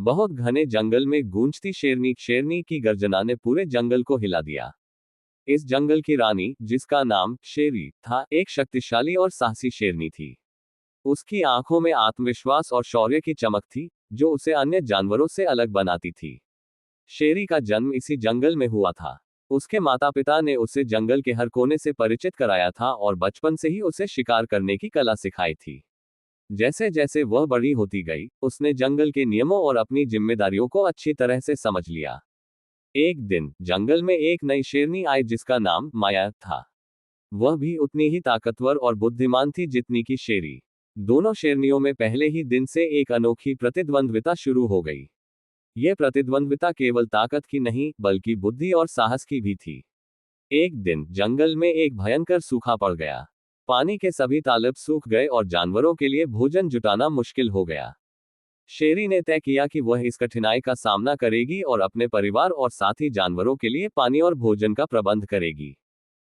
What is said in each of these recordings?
बहुत घने जंगल में गूंजती शेरनी शेरनी की गर्जना ने पूरे जंगल को हिला दिया। इस जंगल की रानी, जिसका नाम शेरी था, एक शक्तिशाली और साहसी शेरनी थी। उसकी आंखों में आत्मविश्वास और शौर्य की चमक थी, जो उसे अन्य जानवरों से अलग बनाती थी। शेरी का जन्म इसी जंगल में हुआ था। उसके माता पिता ने उसे जंगल के हर कोने से परिचित कराया था और बचपन से ही उसे शिकार करने की कला सिखाई थी। जैसे जैसे वह बड़ी होती गई, उसने जंगल के नियमों और अपनी जिम्मेदारियों को अच्छी तरह से समझ लिया। एक दिन जंगल में एक नई शेरनी आई जिसका नाम माया था। वह भी उतनी ही ताकतवर और बुद्धिमान थी जितनी की शेरी। दोनों शेरनियों में पहले ही दिन से एक अनोखी प्रतिद्वंद्विता शुरू हो गई। यह प्रतिद्वंद्विता केवल ताकत की नहीं, बल्कि बुद्धि और साहस की भी थी। एक दिन जंगल में एक भयंकर सूखा पड़ गया। पानी के सभी तालाब सूख गए और जानवरों के लिए भोजन जुटाना मुश्किल हो गया। शेरी ने तय किया कि वह इस कठिनाई का सामना करेगी और अपने परिवार और साथी जानवरों के लिए पानी और भोजन का प्रबंध करेगी।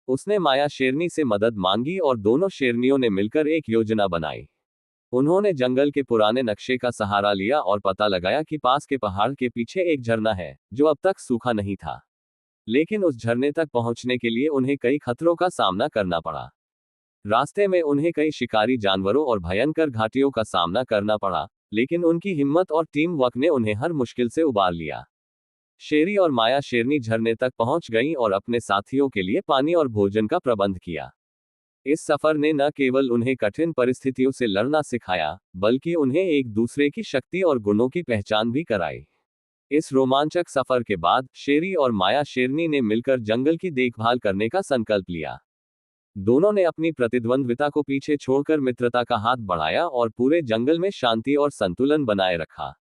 उसने माया शेरनी से मदद मांगी और दोनों शेरनियों ने मिलकर एक योजना बनाई। उन्होंने जंगल के पुराने नक्शे का सहारा लिया और पता लगाया कि पास के पहाड़ के पीछे एक झरना है, जो अब तक सूखा नहीं था। लेकिन उस झरने तक पहुंचने के लिए उन्हें कई खतरों का सामना करना पड़ा। रास्ते में उन्हें कई शिकारी जानवरों और भयंकर घाटियों का सामना करना पड़ा, लेकिन उनकी हिम्मत और टीम वर्क ने उन्हें हर मुश्किल से उबार लिया। शेरी और माया शेरनी झरने तक पहुंच गईं और अपने साथियों के लिए पानी और भोजन का प्रबंध किया। इस सफर ने न केवल उन्हें कठिन परिस्थितियों से लड़ना सिखाया, बल्कि उन्हें एक दूसरे की शक्ति और गुणों की पहचान भी कराई। इस रोमांचक सफर के बाद शेरी और माया शेरनी ने मिलकर जंगल की देखभाल करने का संकल्प लिया। दोनों ने अपनी प्रतिद्वंद्विता को पीछे छोड़कर मित्रता का हाथ बढ़ाया और पूरे जंगल में शांति और संतुलन बनाए रखा।